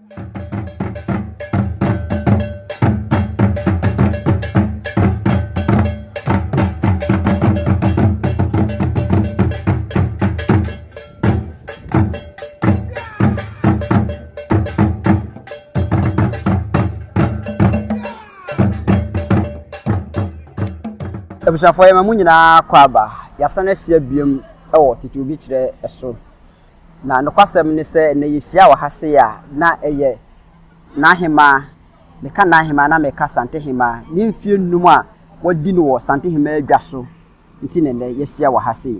Ebusafo yema munyina kwaba yasana sia biem ewo titi obi kire eso na nokwasem ne se na yisia wa hase ya na eye na hema meka na hema na meka Asantehemaa ni mfie nnum a wadi no wo Asantehemaa adwaso nti ne yisia wa hase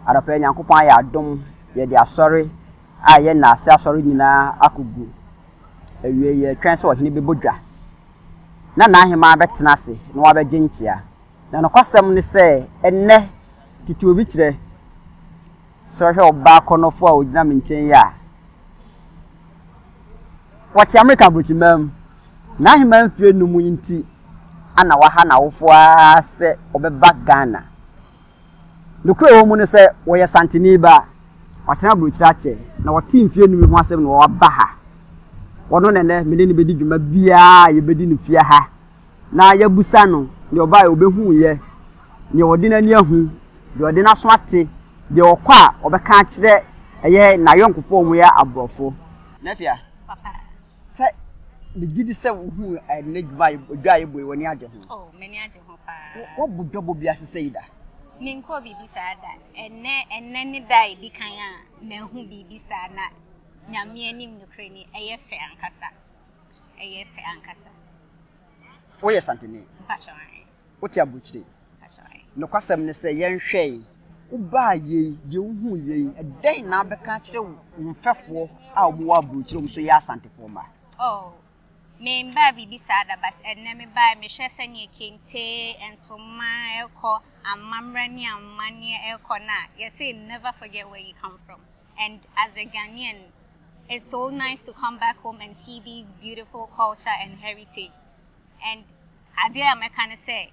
arapa Nyankopon ya adom ye de asori a ye na ase asori nyina akogu ewie ye twen se wo hene bebodwa na hema betena ase na wa begye ntia na nokwasem ne se enne titi obi kire so hwe oba konofo a ogina menchen ya wati America buchimam na hema mfie numu nti ana waha na wofo ase obeba Ghana nukure wo mu ne se wo ye Asantehemaa watena buchirache na wati mfie numu ho asem na wo ba ha wono nene mene ne bedi dwuma bia ye bedi ne fie ha na yabusa no ne oba obehu ye ne odina ni ahu de odina so ate de okwa obeka akire eye na yonkofo mu ya abrofo nafia papa se me gidi se hu ne dwa ye boy woni age ho oh meni age ho pa wo budobo bia sesida mi nko bibi sada enne ni dai di kan a me hu bibi sana nyame anim nukre ni eye fe ankasa wo ye Asantehemaa pachoi wo ti abuchire pachoi no kwasem ne se yenhwe uba ye hu ye den na beka kire mfefo a omo abuchire omo so ye Asantehemaa oh me mba bibi sada but enne me ba me hwe sanye kente entoma eko amamra ni amane eko na you say never forget where you come from and as a Ghanaian it's so nice to come back home and see these beautiful culture and heritage and adia me can say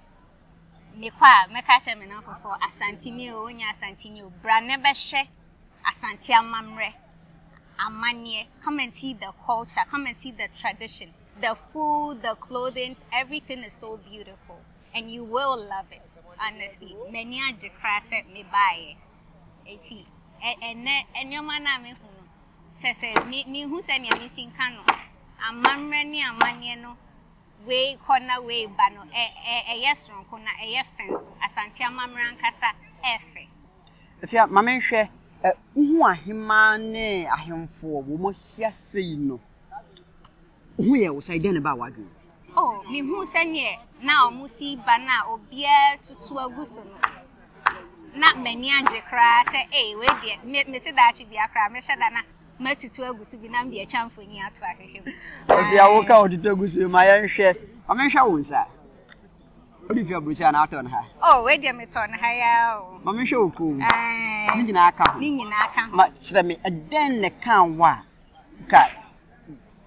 me ka me na for Asante onya Asante bra never hwe Asante amamre amanie come and see the culture, come and see the tradition, the food, the clothing, everything is so beautiful and you will love it honestly many aje krase me buy eti enyo na me hu chese mi hu se ne mi sinka no amamre ni amanie no we corner we ba no yes ron ko na fence Asante amamre ankasa efe efia mamenhwe uhu ahema ne ahemfo wo mo hia sei no uhu ye wo sai den ba wadwe oh mi hu se ne na o musi ba na obia tutu aguso no na mani age kra se we de me se da chi bia kra me hye da na matutu aguso bi na me atwamfoni ato ahwehwem obia wo ka otutu aguso ma yenhwe mamenhwe wo nsa odi fi abrucha na aton ha oh we de me ton ha ya o mamenhwe wo ko ni nyina aka ho ma kire me eden ne kan wa ka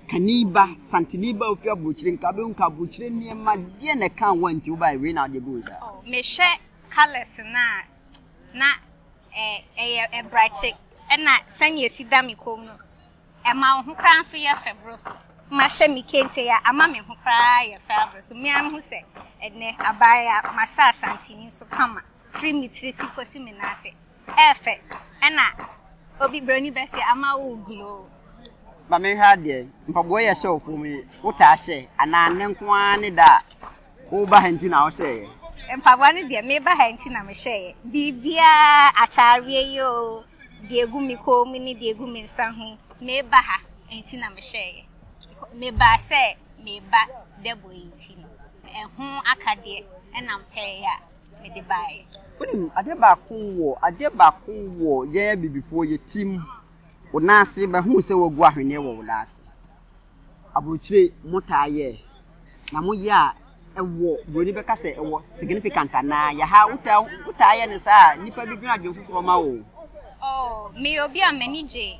kaniba Asantehemaa ofi abuchire nka be nka abuchire niema de ne kan wa nti wo ba we na de go sa oh me hwe colors na bright na sanye sida mi kom no e ma ho kran so ye febroso ma hwe mi kente ya ama me ho kra ye febroso mi am hu se ene abaya masa Asante ni so kama free me tresi kosi me na se efe na obi brani besi ama wo glow ba me hwa de mpaboy ye show fu mi wuta hye ana ne nko ani da wo ba hanti na wo hye mpaboy ne de me ba hanti na me hye bibia atare yo de egu mi ko mi ni de egu mi nsa ho me ba ha hanti na me hye me ba se me ba de boy nti no ho akade na mpe ya me de bae onim ade ba ko wo ye bibifo ye tim wonase ba hu se wogu ahwene wo wonase abuchire mutaye na mo ya ewo boni beka se ewo significant na ya ha utaye ne sa nipa bi dwuna dwofofo ma wo oh me obi a manage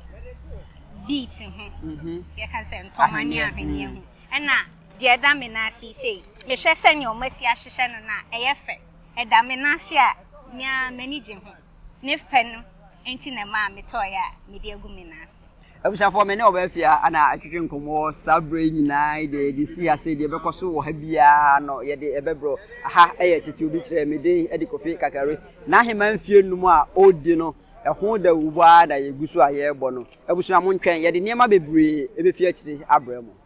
beat ya kan se ntomani ahwene hu na de da me na si sei me hwe se ne o masi ahyehye no na eyefe eda me na si a nya manage hu ne fe no enti na ma me toya me de agu me na ase Abusafo me ne obafia ana atwetwe nkomo sabre nyinaa de si ase de bekoso wo ha bia no ye de ebebro aha eye tete obi kire me de e de kofi kakare na hema mfie num a odi no eho da wubu ada ye gusu aye bo no abusua mo ntwen ye de niema bebre ebefia kire abramo